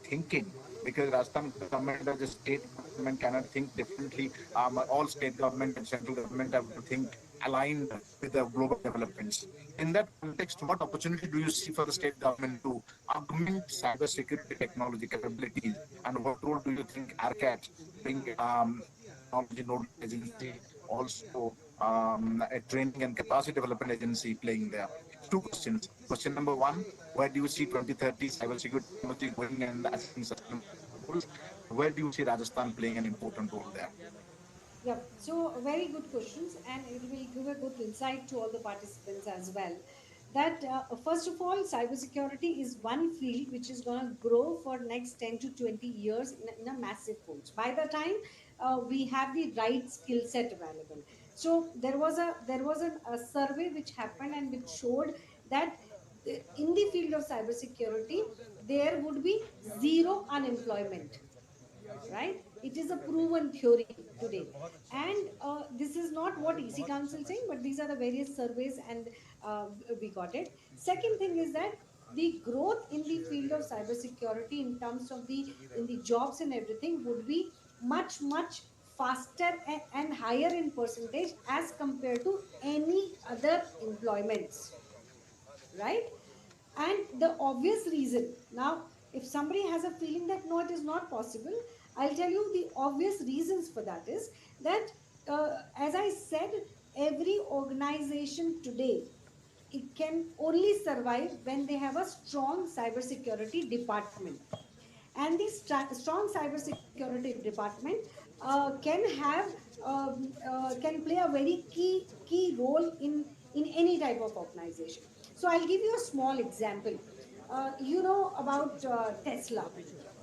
thinking? Because Rajasthan government as a state government cannot think differently. All state government and central government have to think aligned with the global developments. In that context, what opportunity do you see for the state government to augment cybersecurity technology capabilities, and what role do you think RCAT, being technology node agency, also a training and capacity development agency, playing there? Two questions. Question number one: where do you see 2030 cybersecurity technology going and achieving sustainable goals? Where do you see Rajasthan playing an important role there? Yeah, so very good questions, and it will give a good insight to all the participants as well. That first of all, cybersecurity is one field which is going to grow for next 10 to 20 years in a massive force. By the time we have the right skill set available, so there was a survey which happened and which showed that in the field of cybersecurity there would be zero unemployment, right? It is a proven theory today, and this is not what EC Council saying, but these are the various surveys, and we got it. Second thing is that the growth in the field of cybersecurity in terms of the in the jobs and everything would be much faster and higher in percentage as compared to any other employments, right? And the obvious reason now, if somebody has a feeling that no, it is not possible, I'll tell you the obvious reasons for that is that, as I said, every organization today, it can only survive when they have a strong cybersecurity department. And the strong cybersecurity department can have can play a very key role in any type of organization. So I'll give you a small example. You know about Tesla,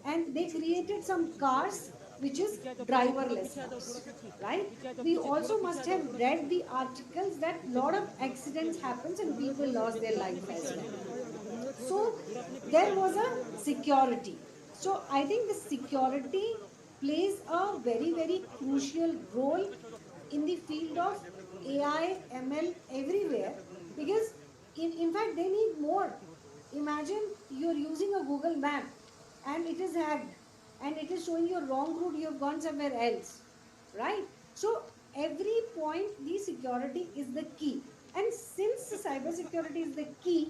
and they created some cars which is driverless cars, right? We also must have read the articles that lot of accidents happens and people lost their life as well. So there was a security. So I think the security plays a very crucial role in the field of AI, ML everywhere, because in fact they need more. Imagine you're using a Google map and it is hacked and it is showing you a wrong route, you have gone somewhere else, right? So every point the security is the key, and since cyber security is the key,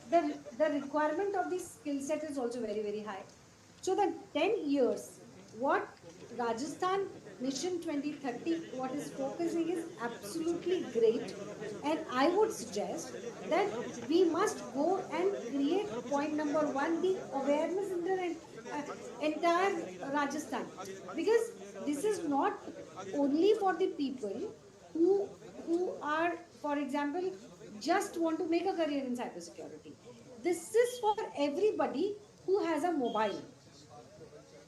the requirement of the skill set is also very high. So the 10 years, what Rajasthan Mission 2030, what is focusing is absolutely great. And I would suggest that we must go and create point number one, the awareness in the entire Rajasthan. Because this is not only for the people who are, for example, just want to make a career in cybersecurity. This is for everybody who has a mobile,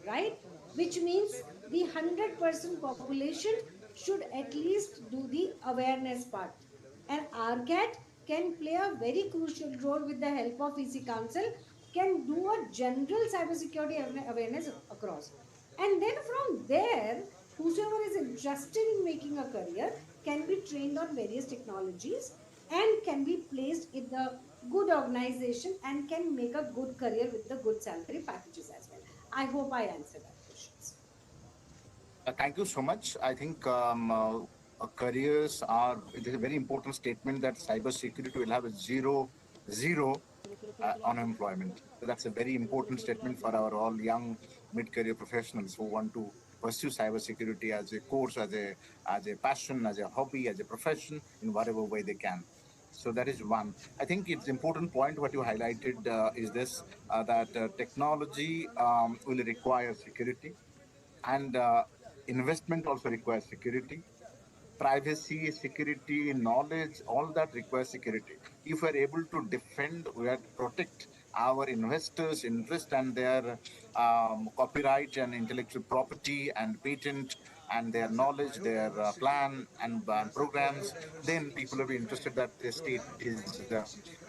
right? Which means the 100% population should at least do the awareness part. And RCAT can play a very crucial role with the help of EC Council, can do a general cybersecurity awareness across. And then from there, whosoever is interested in making a career can be trained on various technologies and can be placed in the good organization and can make a good career with the good salary packages as well. I hope I answered that questions. Thank you so much. I think careers are, it is a very important statement that cybersecurity will have a zero unemployment. So that's a very important statement for our all young mid-career professionals who want to pursue cybersecurity as a course, as a passion, as a hobby, as a profession, in whatever way they can. So that is one. I think it's important point what you highlighted is this that technology will require security, and investment also requires security. Privacy, security, knowledge, all that requires security. If we are able to defend, we have to protect our investors' interest and their copyright and intellectual property and patent and their knowledge, their plan and programs, then people will be interested that the state is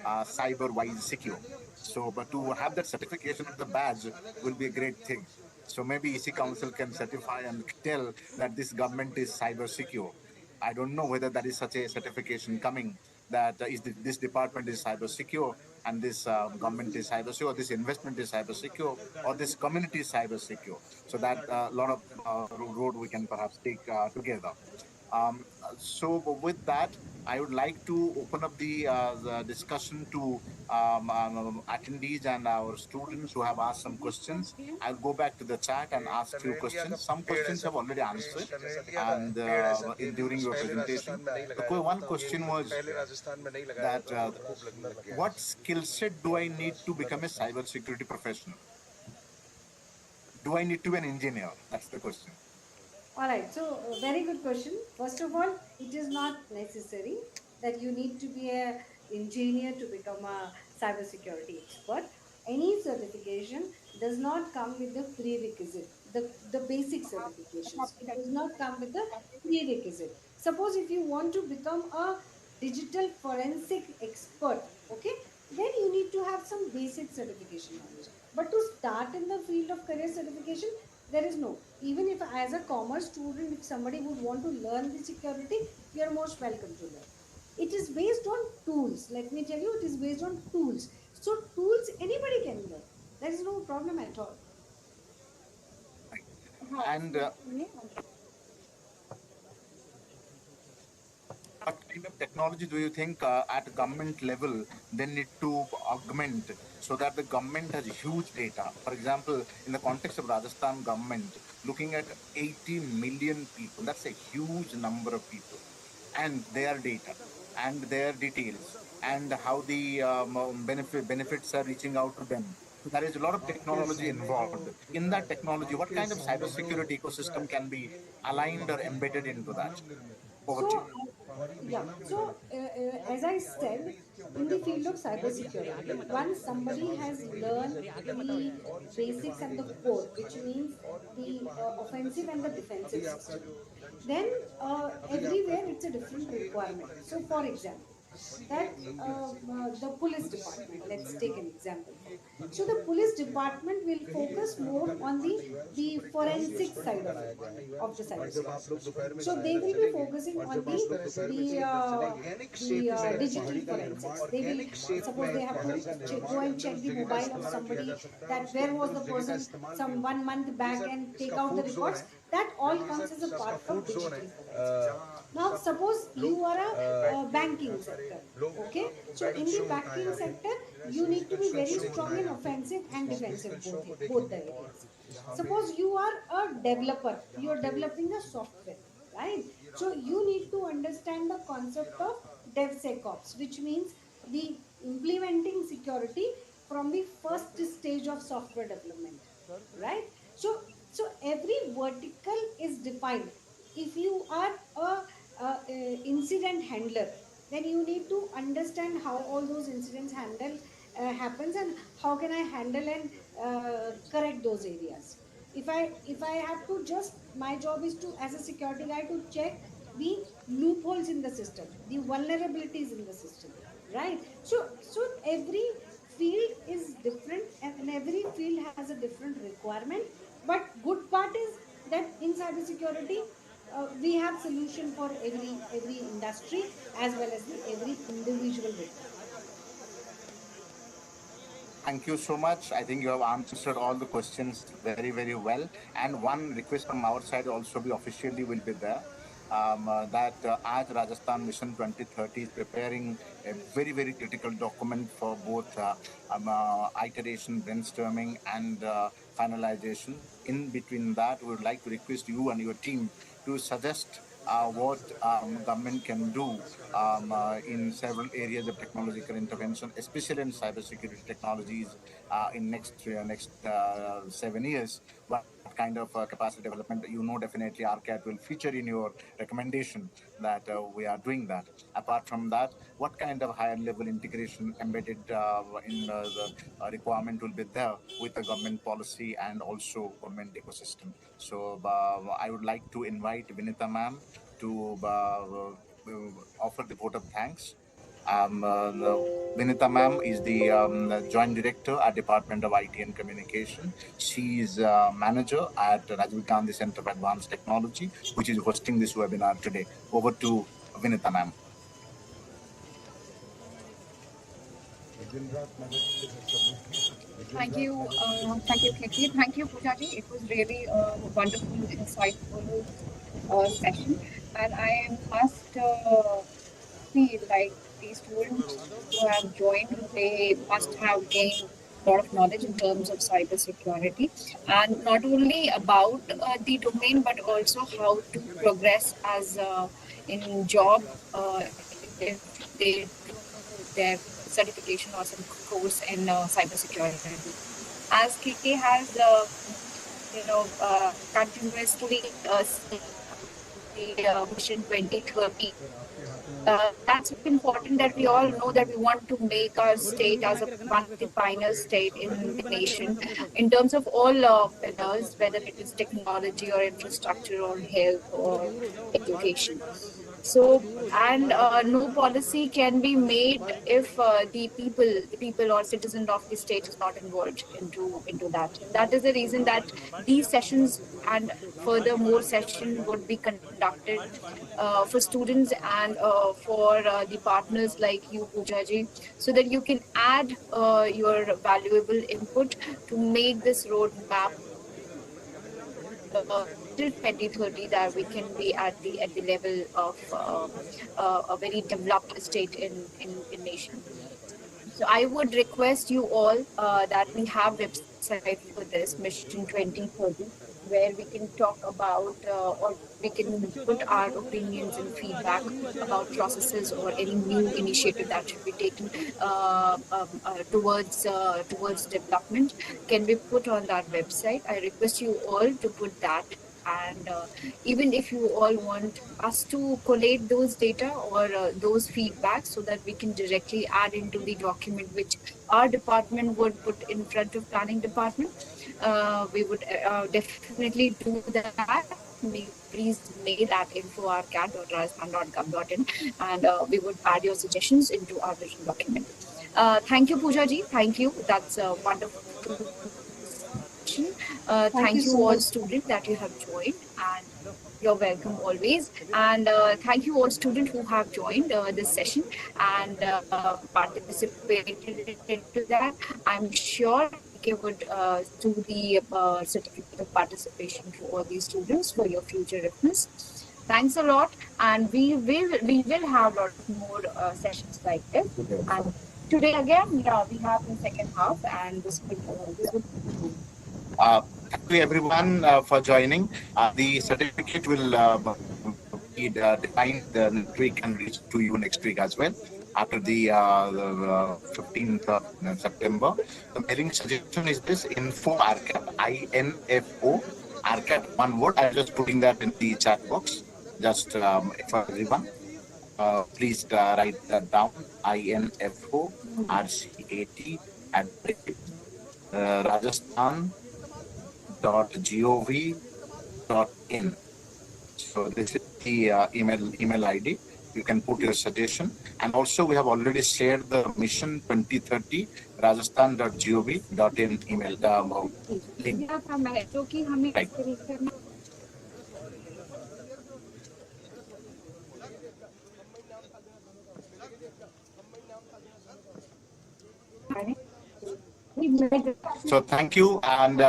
cyber-wise secure. So, but to have that certification of the badge will be a great thing. So maybe EC Council can certify and tell that this government is cyber secure. I don't know whether that is such a certification coming, that this department is cyber secure and this government is cyber secure, this investment is cyber secure, or this community is cyber secure. So that a lot of road we can perhaps take together. So with that, I would like to open up the discussion to attendees and our students who have asked some questions. I'll go back to the chat and ask few questions. Some questions have already answered and during your presentation. One question was that what skill set do I need to become a cyber security professional? Do I need to be an engineer? That's the question. All right, so very good question. First of all, it is not necessary that you need to be an engineer to become a cybersecurity expert. Any certification does not come with the prerequisite, the basic certifications. It does not come with the prerequisite. Suppose if you want to become a digital forensic expert, okay, then you need to have some basic certification knowledge. But to start in the field of career certification, there is no. Even if as a commerce student, if somebody would want to learn the security, you are most welcome to learn. It is based on tools. Let me tell you, it is based on tools. So tools anybody can learn. There is no problem at all. And what kind of technology do you think at government level they need to augment so that the government has huge data? For example, in the context of Rajasthan government, looking at 80 million people. That's a huge number of people, and their data and their details and how the benefits are reaching out to them. So there is a lot of technology involved. In that technology, what kind of cybersecurity ecosystem can be aligned or embedded into that? Over to So, you. yeah. So, as I said, in the field of cybersecurity, once somebody has learned the basics and the core, which means the offensive and the defensive system, then everywhere it's a different requirement. So, for example, that the police department, let's take an example. So the police department will focus more on the forensic side of the cybersecurity. So they will be focusing on the digital forensics. They will, suppose they have to go and check the mobile of somebody, that where was the person some 1 month back, and take out the records. That all comes as a part of digital forensics. Now, suppose you are a banking sector, okay? So, in the banking sector, you need to be very strong in offensive and defensive, both the areas. Suppose you are a developer, you are developing a software, right? So, you need to understand the concept of DevSecOps, which means the implementing security from the first stage of software development, right? So every vertical is defined. If you are a incident handler, then you need to understand how all those incidents handle happens, and how can I handle and correct those areas. If I have to just, my job is to, as a security guy, to check the loopholes in the system, the vulnerabilities in the system, right? So every field is different, and every field has a different requirement. But good part is that in cybersecurity, we have solution for every industry, as well as the every individual requirement. Thank you so much. I think you have answered all the questions very, very well. And one request from our side also, we officially will be there. That as Rajasthan Mission 2030 is preparing a very, very critical document for both iteration, brainstorming, and finalization. In between that, we would like to request you and your team to suggest what government can do in several areas of technological intervention, especially in cybersecurity technologies in next 7 years. What kind of capacity development? You know, definitely RCAT will feature in your recommendation that we are doing that. Apart from that, what kind of higher level integration embedded in the requirement will be there with the government policy and also government ecosystem? So I would like to invite Vinita ma'am to offer the vote of thanks. Vinita ma'am is the Joint Director at Department of IT and Communication. She is manager at Rajiv Gandhi Center of Advanced Technology, which is hosting this webinar today. Over to Vinita ma'am. Thank you, Kiki. Thank you, Poojaji. It was really a wonderful, insightful session, and I must feel like the students who have joined, they must have gained a lot of knowledge in terms of cybersecurity, and not only about the domain, but also how to progress as in job if they do their certification or some course in cybersecurity. As KK has, continuously the Mission 2030. That's important that we all know that we want to make our state as one of the pioneer state in the nation in terms of all pillars, whether it is technology or infrastructure or health or education. So, and no policy can be made if the people or citizen of the state is not involved into that. That is the reason that these sessions and further more session would be conducted for students and for the partners like you, Poojaji, so that you can add your valuable input to make this roadmap till 2030, that we can be at the level of a very developed state in nation. So I would request you all that we have website for this Mission 2030. where we can talk about or we can put our opinions and feedback about processes or any new initiative that should be taken towards development can be put on that website. I request you all to put that. And even if you all want us to collate those data or those feedbacks so that we can directly add into the document which our department would put in front of planning department, we would definitely do that. Please mail at info@rcat.rajasthan.gov.in and we would add your suggestions into our vision document. Thank you, Pooja ji. Thank you. That's a wonderful session. Thank you so all much. students that you have joined, and you're welcome always. And thank you all students who have joined this session and participated into that. I'm sure we would do the certificate of participation to all these students for your future reference. Thanks a lot, and we will have a lot more sessions like this. And today again, yeah, we have the second half, and this will Thank you everyone for joining. The certificate will be defined next week and reach to you next week as well. After the 15th of September, the mailing suggestion is this: info RCAT, INFO RCAT, one word. I'm just putting that in the chat box, just for everyone. Please write that down: INFO RCAT at Rajasthan.gov.in. So this is the email ID. You can put your suggestion, and also we have already shared the Mission 2030 Rajasthan.gov.in email link. Right. So thank you, and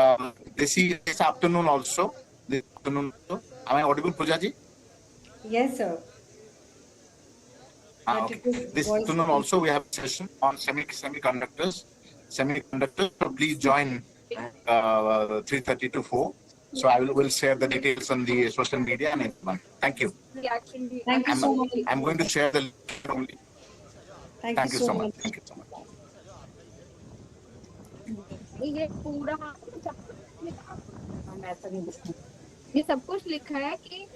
this afternoon also. This afternoon also. Am I audible, Pujaji? Yes, sir. Okay. This afternoon also we have a session on semiconductors. Semiconductors. So please join 3:30 to 4. So I will share the details on the social media and everyone. Thank you. Thank you so much. I'm going to share the link only. Thank you so much. Thank you so much. ये पूरा ये सब कुछ लिखा है कि